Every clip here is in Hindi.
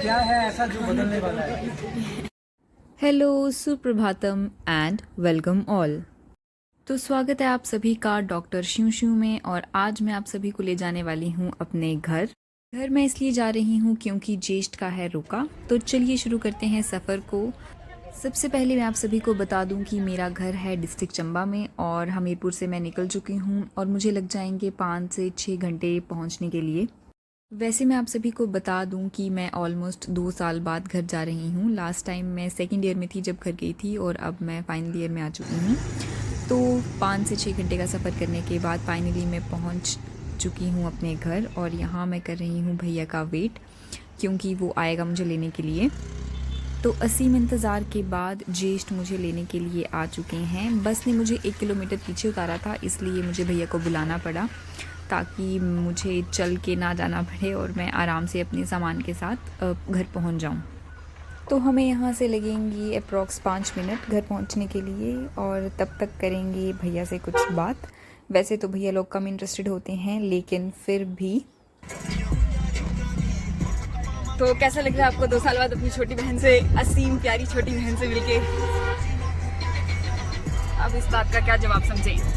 क्या है ऐसा जो बदलने वाला है? हेलो, सुप्रभातम एंड वेलकम ऑल। तो स्वागत है आप सभी का डॉक्टर शिव शिव में। और आज मैं आप सभी को ले जाने वाली हूँ अपने घर। मैं इसलिए जा रही हूँ क्योंकि ज्येष्ठ का है रोका। तो चलिए शुरू करते हैं सफ़र को। सबसे पहले मैं आप सभी को बता दूं कि मेरा घर है डिस्ट्रिक्ट चंबा में और हमीरपुर से मैं निकल चुकी हूँ और मुझे लग जाएंगे 5 से 6 घंटे पहुँचने के लिए। वैसे मैं आप सभी को बता दूं कि मैं ऑलमोस्ट 2 साल बाद घर जा रही हूँ। लास्ट टाइम मैं सेकेंड ईयर में थी जब घर गई थी और अब मैं फाइनल ईयर में आ चुकी हूँ। तो 5 से 6 घंटे का सफ़र करने के बाद फाइनली मैं पहुँच चुकी हूँ अपने घर और यहाँ मैं कर रही हूँ भैया का वेट क्योंकि वो आएगा मुझे लेने के लिए। तो असीम इंतज़ार के बाद ज्येष्ठ मुझे लेने के लिए आ चुके हैं। बस ने मुझे 1 किलोमीटर पीछे उतारा था, इसलिए मुझे भैया को बुलाना पड़ा ताकि मुझे चल के ना जाना पड़े और मैं आराम से अपने सामान के साथ घर पहुंच जाऊं। तो हमें यहाँ से लगेंगी अप्रॉक्स 5 मिनट घर पहुंचने के लिए और तब तक करेंगे भैया से कुछ बात। वैसे तो भैया लोग कम इंटरेस्टेड होते हैं लेकिन फिर भी। तो कैसा लग रहा है आपको 2 साल बाद अपनी छोटी बहन से, असीम प्यारी छोटी बहन से मिलके? अब इस बात का क्या जवाब समझें।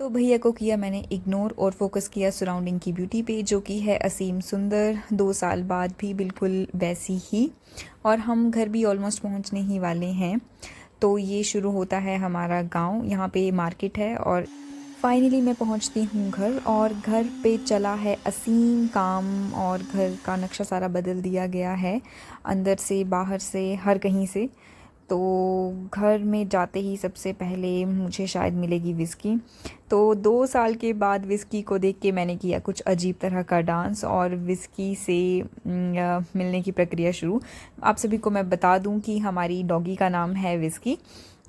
तो भैया को किया मैंने इग्नोर और फोकस किया सराउंडिंग की ब्यूटी पे, जो कि है असीम सुंदर 2 साल बाद भी बिल्कुल वैसी ही। और हम घर भी ऑलमोस्ट पहुंचने ही वाले हैं। तो ये शुरू होता है हमारा गांव। यहाँ पे मार्केट है और फाइनली मैं पहुंचती हूँ घर और घर पे चला है असीम काम और घर का नक्शा सारा बदल दिया गया है, अंदर से बाहर से हर कहीं से। तो घर में जाते ही सबसे पहले मुझे शायद मिलेगी विस्की। तो 2 साल के बाद विस्की को देख के मैंने किया कुछ अजीब तरह का डांस और विस्की से मिलने की प्रक्रिया शुरू। आप सभी को मैं बता दूं कि हमारी डॉगी का नाम है विस्की।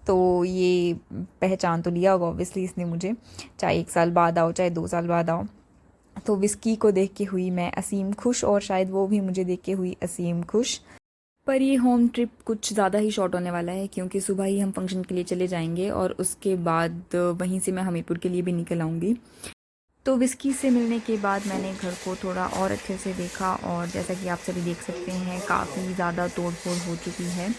तो ये पहचान तो लिया होगा ऑब्वियसली इसने मुझे, चाहे 1 साल बाद आओ चाहे 2 साल बाद आओ। तो विस्की को देख के हुई मैं असीम खुश और शायद वो भी मुझे देख के हुई असीम खुश। पर ये होम ट्रिप कुछ ज़्यादा ही शॉर्ट होने वाला है क्योंकि सुबह ही हम फंक्शन के लिए चले जाएंगे और उसके बाद वहीं से मैं हमीरपुर के लिए भी निकल आऊँगी। तो विस्की से मिलने के बाद मैंने घर को थोड़ा और अच्छे से देखा और जैसा कि आप सभी देख सकते हैं काफ़ी ज़्यादा तोड़ फोड़ हो चुकी है।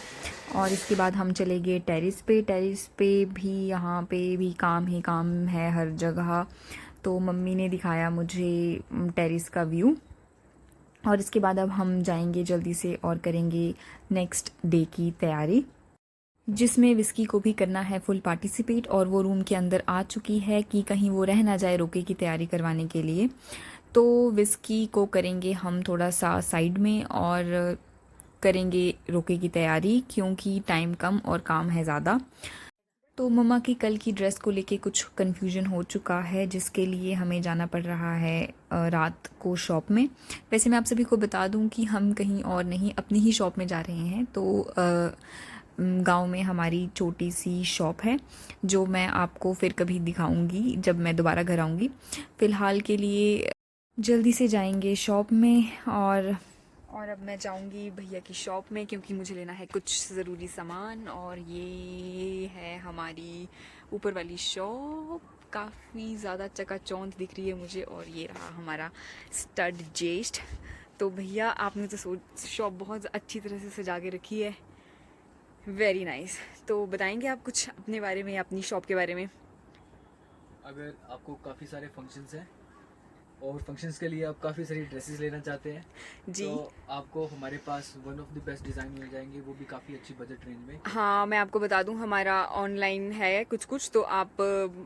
और इसके बाद हम चले गए टेरिस पे भी, यहाँ पे भी काम ही काम है हर जगह। तो मम्मी ने दिखाया मुझे टेरिस का व्यू और इसके बाद अब हम जाएंगे जल्दी से और करेंगे नेक्स्ट डे की तैयारी, जिसमें विस्की को भी करना है फुल पार्टिसिपेट। और वो रूम के अंदर आ चुकी है कि कहीं वो रह ना जाए रोके की तैयारी करवाने के लिए। तो विस्की को करेंगे हम थोड़ा सा साइड में और करेंगे रोके की तैयारी क्योंकि टाइम कम और काम है ज़्यादा। तो मम्मा की कल की ड्रेस को लेके कुछ कन्फ्यूजन हो चुका है जिसके लिए हमें जाना पड़ रहा है रात को शॉप में। वैसे मैं आप सभी को बता दूं कि हम कहीं और नहीं अपनी ही शॉप में जा रहे हैं। तो गांव में हमारी छोटी सी शॉप है जो मैं आपको फिर कभी दिखाऊंगी जब मैं दोबारा घर आऊँगी। फ़िलहाल के लिए जल्दी से जाएंगे शॉप में और अब मैं जाऊंगी भैया की शॉप में क्योंकि मुझे लेना है कुछ ज़रूरी सामान। और ये है हमारी ऊपर वाली शॉप, काफ़ी ज़्यादा चकाचौंध दिख रही है मुझे। और ये रहा हमारा स्टड ज्येष्ठ। तो भैया आपने तो शॉप बहुत अच्छी तरह से सजा के रखी है, वेरी नाइस। तो बताएंगे आप कुछ अपने बारे में, अपनी शॉप के बारे में? अगर आपको काफ़ी सारे फंक्शंस हैं और फंक्शंस के लिए आप काफ़ी सारी ड्रेसेस लेना चाहते हैं जी तो आपको हमारे पास one of the best design मिल जाएंगे, वो भी काफ़ी अच्छी बजट रेंज में। हाँ, मैं आपको बता दूं हमारा ऑनलाइन है कुछ कुछ, तो आप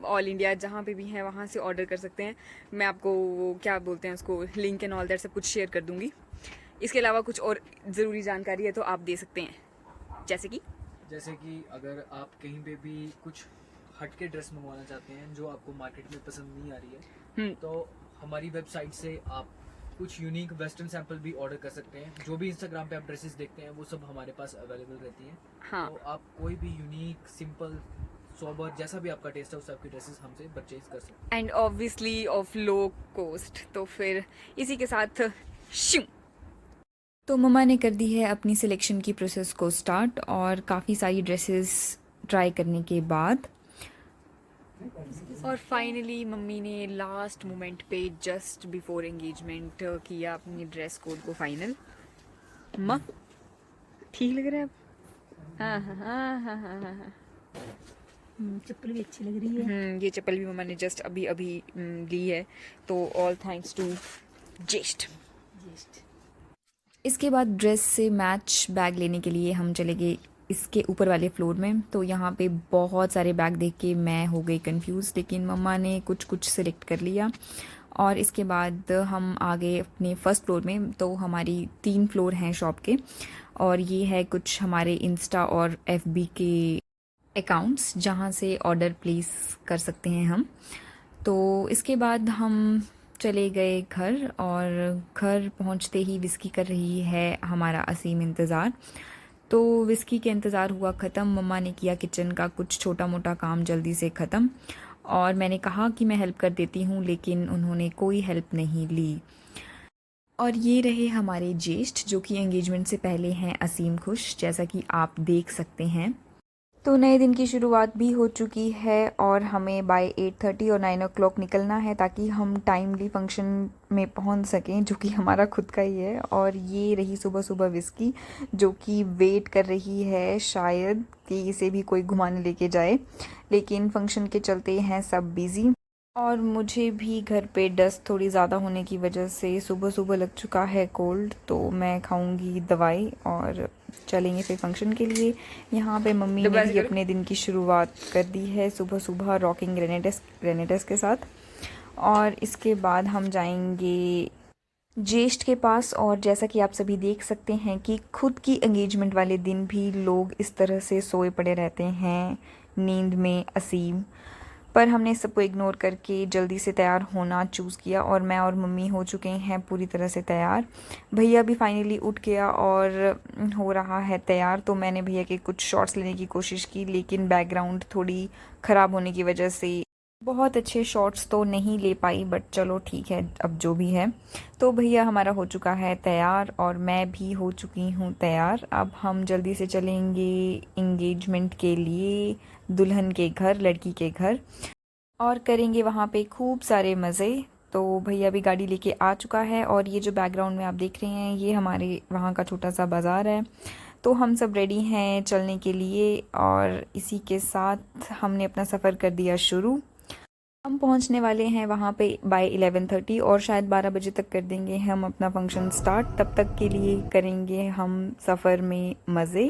ऑल इंडिया जहाँ पे भी हैं वहाँ से ऑर्डर कर सकते हैं। मैं आपको वो क्या बोलते हैं उसको, लिंक एंड ऑल दैट सब कुछ शेयर कर दूंगी। इसके अलावा कुछ और ज़रूरी जानकारी है तो आप दे सकते हैं, जैसे कि अगर आप कहीं पे भी कुछ हट के ड्रेस मंगवाना चाहते हैं जो आपको मार्केट में पसंद नहीं आ रही है तो हमारी वेबसाइट से आप कुछ यूनिक वेस्टर्न सैंपल भी ऑर्डर कर सकते हैं। जो भी इंस्टाग्राम पे आप ड्रेसेस देखते हैं वो सब हमारे पास अवेलेबल रहती हैं। हाँ। तो आप कोई भी यूनिक सिंपल सोबर जैसा भी आपका टेस्ट है उस आपकी ड्रेसेस हमसे परचेज कर सकते हैं। And obviously of low cost. तो फिर इसी के साथ शू तो मम्मा ने कर दी है अपनी सिलेक्शन की प्रोसेस को स्टार्ट और काफ़ी सारी ड्रेसेस ट्राई करने के बाद और फाइनली मम्मी ने लास्ट मोमेंट पे जस्ट बिफोर एंगेजमेंट किया अपनी ड्रेस कोड को फाइनल। अम्मा ठीक लग रहा है अब? हाँ हाँ हाँ हाँ हाँ हाँ हाँ। चप्पल भी अच्छी लग रही है। ये चप्पल भी मम्मा ने जस्ट अभी अभी ली है, तो ऑल थैंक्स टू जेस्ट। इसके बाद ड्रेस से मैच बैग लेने के लिए हम चले गए इसके ऊपर वाले फ्लोर में। तो यहाँ पे बहुत सारे बैग देख के मैं हो गई कंफ्यूज, लेकिन मम्मा ने कुछ कुछ सिलेक्ट कर लिया। और इसके बाद हम आ गए अपने फर्स्ट फ्लोर में। तो हमारी 3 फ्लोर हैं शॉप के, और ये है कुछ हमारे इंस्टा और FB के अकाउंट्स जहाँ से ऑर्डर प्लेस कर सकते हैं हम। तो इसके बाद हम चले गए घर, और घर पहुँचते ही विस्की कर रही है हमारा असीम इंतज़ार। तो विस्की के इंतज़ार हुआ ख़त्म। मम्मा ने किया किचन का कुछ छोटा मोटा काम जल्दी से ख़त्म, और मैंने कहा कि मैं हेल्प कर देती हूँ, लेकिन उन्होंने कोई हेल्प नहीं ली। और ये रहे हमारे ज्येष्ठ, जो कि एंगेजमेंट से पहले हैं असीम खुश, जैसा कि आप देख सकते हैं। तो नए दिन की शुरुआत भी हो चुकी है, और हमें बाय 8:30 और 9 o'clock निकलना है ताकि हम टाइमली फंक्शन में पहुंच सकें, जो कि हमारा खुद का ही है। और ये रही सुबह सुबह विस्की, जो कि वेट कर रही है शायद कि इसे भी कोई घुमाने लेके जाए, लेकिन फंक्शन के चलते हैं सब बिज़ी। और मुझे भी घर पे डस्ट थोड़ी ज़्यादा होने की वजह से सुबह सुबह लग चुका है कोल्ड, तो मैं खाऊंगी दवाई और चलेंगे फिर फंक्शन के लिए। यहाँ पे मम्मी ने भी अपने दिन की शुरुआत कर दी है सुबह सुबह रॉकिंग ग्रेनेडस के साथ। और इसके बाद हम जाएंगे ज्येष्ठ के पास। और जैसा कि आप सभी देख सकते हैं कि खुद की एंगेजमेंट वाले दिन भी लोग इस तरह से सोए पड़े रहते हैं नींद में असीम, पर हमने सबको इग्नोर करके जल्दी से तैयार होना चूज़ किया, और मैं और मम्मी हो चुके हैं पूरी तरह से तैयार। भैया भी फाइनली उठ गया और हो रहा है तैयार। तो मैंने भैया के कुछ शॉट्स लेने की कोशिश की, लेकिन बैकग्राउंड थोड़ी ख़राब होने की वजह से बहुत अच्छे शॉट्स तो नहीं ले पाई, बट चलो ठीक है, अब जो भी है। तो भैया हमारा हो चुका है तैयार, और मैं भी हो चुकी हूँ तैयार। अब हम जल्दी से चलेंगे इंगेजमेंट के लिए दुल्हन के घर, लड़की के घर, और करेंगे वहाँ पे खूब सारे मज़े। तो भैया भी गाड़ी लेके आ चुका है, और ये जो बैकग्राउंड में आप देख रहे हैं ये हमारे वहाँ का छोटा सा बाज़ार है। तो हम सब रेडी हैं चलने के लिए, और इसी के साथ हमने अपना सफ़र कर दिया शुरू। हम पहुंचने वाले हैं वहाँ पे बाय 11:30, और शायद 12 बजे तक कर देंगे हम अपना फंक्शन स्टार्ट। तब तक के लिए करेंगे हम सफ़र में मज़े।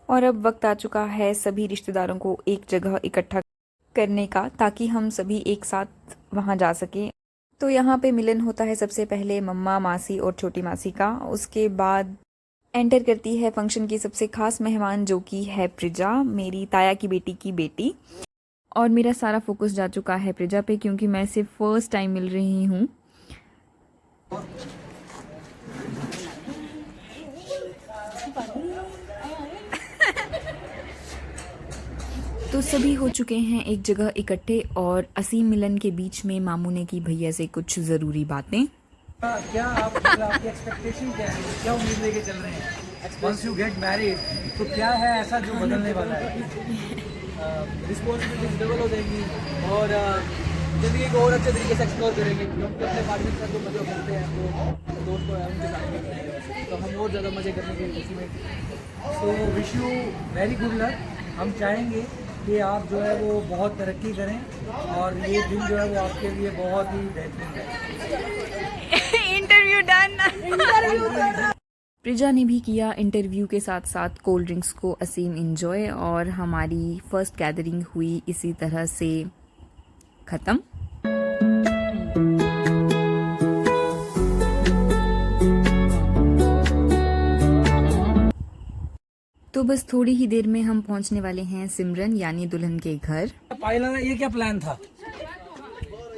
और अब वक्त आ चुका है सभी रिश्तेदारों को एक जगह इकट्ठा करने का, ताकि हम सभी एक साथ वहाँ जा सकें। तो यहाँ पे मिलन होता है सबसे पहले मम्मा, मासी और छोटी मासी का। उसके बाद एंटर करती है फंक्शन की सबसे खास मेहमान, जो कि है प्रिजा, मेरी ताया की बेटी की बेटी। और मेरा सारा फोकस जा चुका है प्रिजा पे, क्योंकि मैं सिर्फ फर्स्ट टाइम मिल रही हूँ। तो सभी हो चुके हैं एक जगह इकट्ठे, और असीम मिलन के बीच में मामू ने की भैया से कुछ ज़रूरी बातें। क्या आपकी एक्सपेक्टेशन क्या है, क्या उम्मीद लेके चल रहे हैं वंस यू गेट मैरिड? तो क्या है ऐसा जो बदलने वाला है? रिस्पॉन्सिबिलिटीज डबल हो जाएंगी, और ज़िंदगी को और अच्छे तरीके से एक्सप्लोर करेंगे। क्योंकि अपने पार्टनर के साथ जो मज़े करते हैं, तो दोस्त हैं उनके साथ में करेंगे, तो हम और ज़्यादा मज़े करने की खुशी में। So wish you very good luck. हम चाहेंगे कि आप जो है वो बहुत तरक्की करें, और ये दिन जो है वो आपके लिए बहुत ही बेहतरीन है। Interview done. प्रिजा ने भी किया इंटरव्यू के साथ साथ कोल्ड ड्रिंक्स को असीम एंजॉय, और हमारी फर्स्ट गैदरिंग हुई इसी तरह से ख़त्म। तो बस थोड़ी ही देर में हम पहुंचने वाले हैं सिमरन यानी दुल्हन के घर। पायला, ये क्या प्लान था?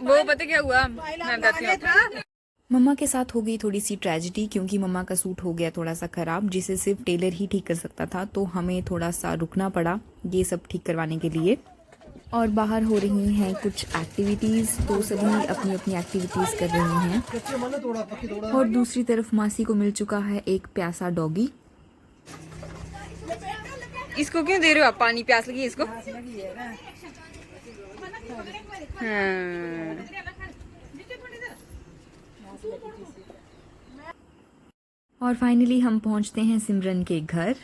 वो पता क्या हुआ, मैं बताती हूँ। मम्मा के साथ हो गई थोड़ी सी ट्रेजेडी, क्योंकि मम्मा का सूट हो गया थोड़ा सा ख़राब, जिसे सिर्फ टेलर ही ठीक कर सकता था। तो हमें थोड़ा सा रुकना पड़ा ये सब ठीक करवाने के लिए। और बाहर हो रही हैं कुछ एक्टिविटीज़, तो सभी अपनी अपनी एक्टिविटीज़ कर रही हैं। और दूसरी तरफ मासी को मिल चुका है एक प्यासा डॉगी। इसको क्यों दे रहे हो आप पानी? प्यास लगी है इसको? हाँ। और फाइनली हम पहुंचते हैं सिमरन के घर।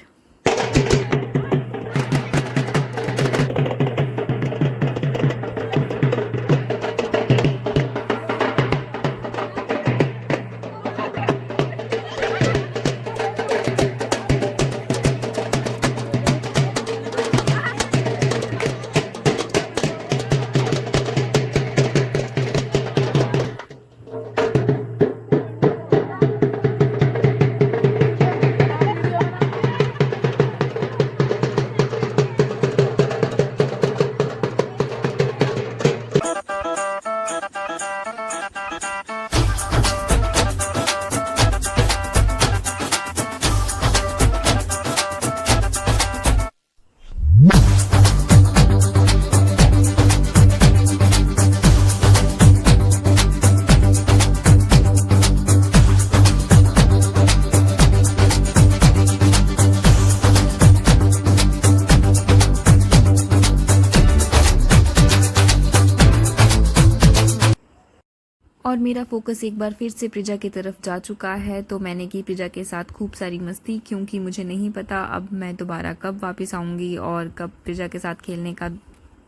और मेरा फोकस एक बार फिर से प्रिजा की तरफ जा चुका है, तो मैंने की प्रिजा के साथ खूब सारी मस्ती, क्योंकि मुझे नहीं पता अब मैं दोबारा कब वापस आऊँगी और कब प्रिजा के साथ खेलने का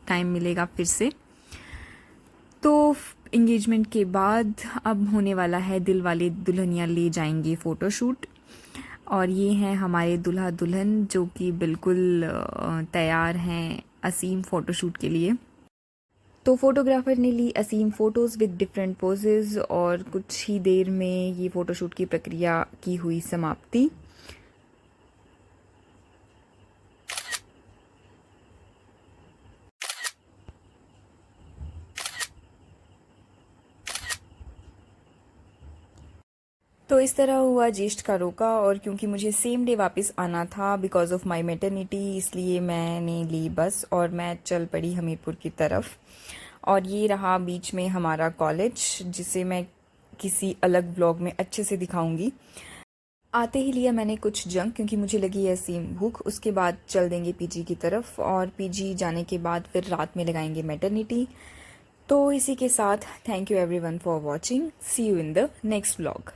टाइम मिलेगा फिर से। तो इंगेजमेंट के बाद अब होने वाला है दिल वाले दुल्हनिया ले जाएंगे फ़ोटोशूट, और ये हैं हमारे दूल्हा दुल्हन जो कि बिल्कुल तैयार हैं असीम फ़ोटोशूट के लिए। तो फोटोग्राफर ने ली असीम फ़ोटोज़ विद डिफरेंट पोजेज़, और कुछ ही देर में ये फ़ोटोशूट की प्रक्रिया की हुई समाप्ति। तो इस तरह हुआ ज्येष्ठ का रोका, और क्योंकि मुझे सेम डे वापस आना था बिकॉज ऑफ माय मैटरनिटी, इसलिए मैंने ली बस और मैं चल पड़ी हमीरपुर की तरफ। और ये रहा बीच में हमारा कॉलेज, जिसे मैं किसी अलग ब्लॉग में अच्छे से दिखाऊंगी। आते ही लिया मैंने कुछ जंक, क्योंकि मुझे लगी ऐसी भूख। उसके बाद चल देंगे पीजी की तरफ, और पीजी जाने के बाद फिर रात में लगाएंगे मैटरनिटी। तो इसी के साथ thank you everyone for watching. See you in the next blog.